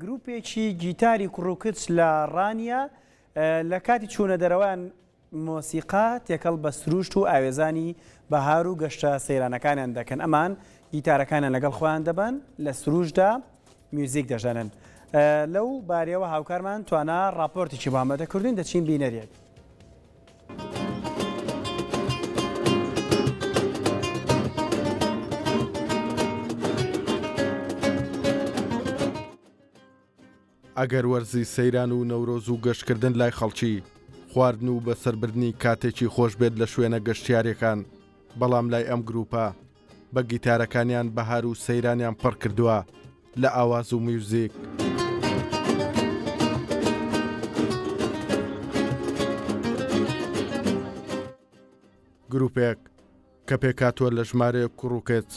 گروپێکی گیتاری کوڕوکچ لە ڕانیا لە کاتی چوونە دەرەوەیان مۆسیقا تێکەڵ بە سروشت و ئاوێزانی بەهار و گەشتە سەیرانەکانیان دەکەن. ئەمان گیتارەکانیان لەگەڵ خۆیان دەبن لە سروشدا میوزیک دەژەنن. لەو بارەوە هاوکارمان توانا راپۆرتێکی بۆ ئامادە کردوین، دەچین بینەریەک. ئەگەر وەرزی سەیران و نەورۆز و گەشتکردن لای خەڵکی خواردن و بەسەربردنی کاتێکی خۆش بێت لە شوێنە گەشتیارەکان، بەڵام لای ئەم گروپە بە گیتارەکانیان بەهار و سەیرانیان پڕ کردووە لە ئاواز و میوزیک. گروپێک کە پێکاتوە لە ژمارەیە کوڕوکچ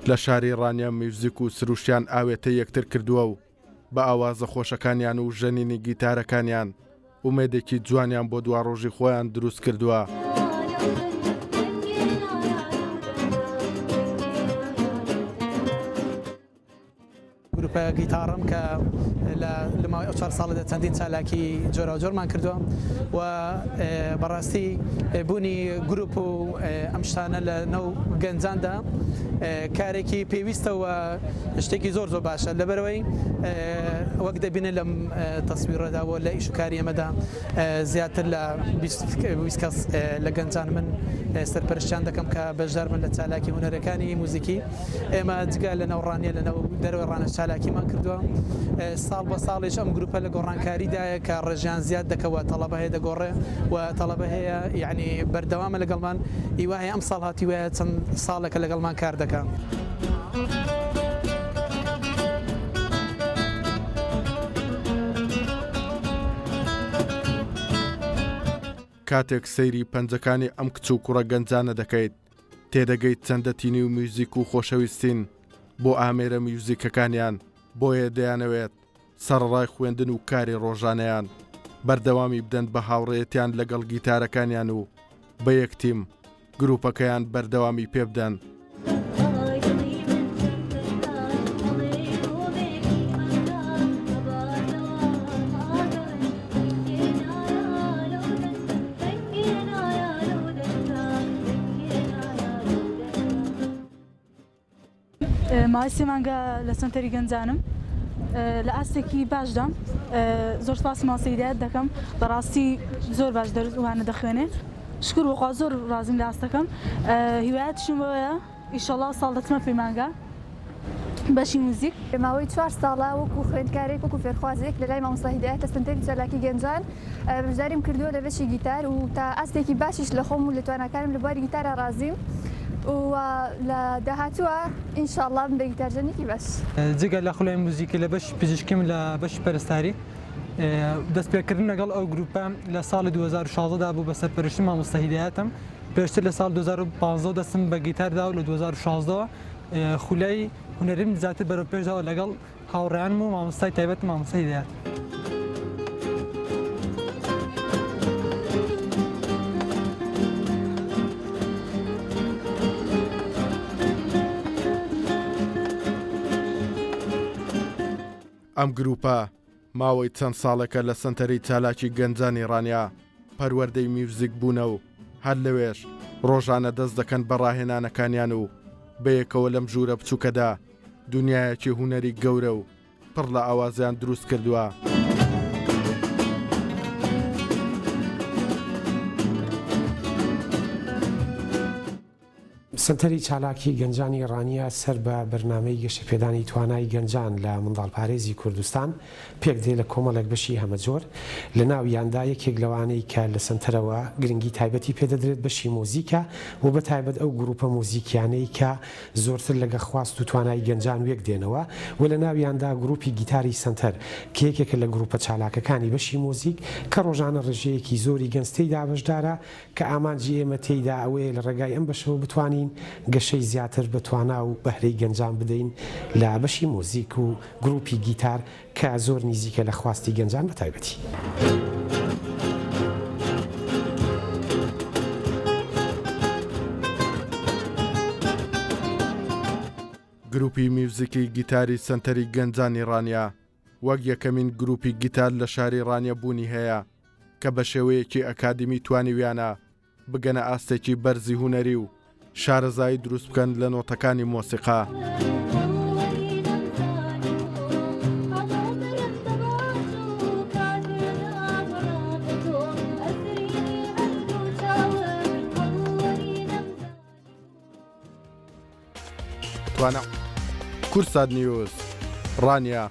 لە شاری ڕانیا میوزیک و سروشتیان ئاوێتە یەکتر کردووە و بە ئاوازە خۆشەکانیان و ژەنینی گیتارەکانیان ومێدێکی جوانیان بۆ دوا ڕۆژی خۆیان دروست کردووە. گروپە گیتارم کە لە ماوەی 4 ساڵدا چەندین چالاکی جۆرە جۆرمان کردووە و بەڕاستی بوونی گروپ و ئەم شتانە لە نەو گەنجاندا کارێکی پێویستە و شتێکی زۆر باشە، لەبەرەوەی وەک دەبینێت لەم تەسویرەدا و لە ئیشوکاری ئەمەدا زیاتر لە 20 کەس لە گەنجان من سەرپەرشتیان دەکەم کە بەشدار من لە چالاکی هونەرەکانی موزیکی. ئێمە جگە لە نەو ڕانیە لە نەو دەرەوەی ڕانە چالاکیمان کردووە. ساڵ بە ساڵیش ئەم گروپە لە گۆڕانکاریدایە کە ڕێژیان زیاد دەکەوە، تەڵەبە هەیە دەگۆڕێ و تەڵەبە هەیە، یعنی بەردەوامە لەگەڵمان. هیوایە ئەم ساڵ هاتیوە چەند ساڵێکە لەگەڵمان کار دەکەن. کاتێک سەیری پەنجەکانی ئەم کچ و کوڕە گەنجانە دەکەیت، تێدەگەیت چەندە تینی و میوزیک و خۆشەویستین بۆ ئامێرە میوزیکەکانیان، بۆیە دەیانەوێت سەرڕای خوێندن و کاری ڕۆژانەیان بەردەوامی بدەن بە هاوڕێیەتیان لەگەڵ گیتارەکانیان و بە یەکتیم گروپەکەیان بەردەوامی پێ بدەن. ماوەی 3 مانگە لە سنتەری گەنجانم لە ئاستێکی باشدا. زۆر سپاس ماسەی هیدایەت دەکەم، بەڕاستی زۆر باش دەروانە دەخوێنێ. شکر وەخوا زۆر ڕازیم لە ئاستەکەم. هیوایەتشم بۆیە ئیشەڵا ساڵ دەچمە پێی مانگە بەشی موزیک. ماوەی 4 ساڵە وەکو خوێندکارێک وەکو فێرخوازێک لە لای مامۆستا هیدایەت لە سنتەری چالاکی گەنجان بەشداریم کردووە لە بەشی گیتار و تا ئاستێکی باشیش لە خۆم و لە تواناکانم لە بواری گیتارە ڕازیم و لە داهاتووە ئینشاءڵڵا بە گیتارژەنێکی باش. جگە لە خولای موزیکی لە بەش پزیشکیم لە بەشی پەرستاری دەستپێکردن لەگەڵ ئەو گروپە لە ساڵی 2016دا بوو بە سەرپەرشتی مامۆستا هیدایەتم. پێشتر لە ساڵ 2015 دەستم بە گیتاردا و لە 2016ەوە خولای هونەریم زیاتر بەرەو پێشداوە لەگەڵ هاوڕێیانم و مامۆستای تایبەت مامۆستا هیدایەت. ئەم گروپە ماوەی چەند ساڵێکە لە سنتەری چالاکی گەنجانی ڕانیا پەروەردەی میوزیک بوونە و هەر لەوێش ڕۆژانە دەست دەکەن بەڕاهێنانەکانیان و بەیەکەوە لەم ژوورە بچووکەدا دنیایەکی هونەری گەورە و پڕ لە ئاوازیان دروست کردووە. سنتەری چالاکی گەنجانی ڕانیا سەر بە بەرنامەی گەشەپێدانی توانای گەنجان لە منداڵپارێزی کوردستان پێک دێ لە کۆمەڵێک بەشی هەمەجۆر. لە ناویاندا یەکێک لەوانەی کە لە سنتەرەوە گرنگی تایبەتی پێدەدرێت بەشی مۆزیکە و بە تایبەت ئەو گروپە مۆزیکیانەی کە زۆرتر لەگە خواست و توانای گەنجان وێک دێنەوە و لە ناویاندا گروپی گیتاری سنتەر کە یەکێکە لە گروپە چالاکەکانی بەشی مۆزیک کە ڕۆژانە ڕێژەیەکی زۆری گەنجتەیدا بەشدارە کە ئامانجی ئێمە تێیدا ئەوەیە لە ڕێگای ئەم بەشەوە بتوانین گەشەی زیاتر بەتوانا و بەهرەی گەنجان بدەین لە بەشی مۆزیک و گروپی گیتار کە زۆر نزیکە لە خواستی گەنجان بە تایبەتی. گروپی میوزیکی گیتاری سنتەری گەنجانی ڕانیا وەک یەکەمین گروپی گیتار لە شاری ڕانیا بوونی هەیە کە بە شێوەیەکی ئەکادمی توانیویانە بگەنە ئاستێکی بەرزی هوەری و شارەزایی دروست بکەن لە نۆتەکانی مۆسیقا. توانە کورسات نیوز ڕانیا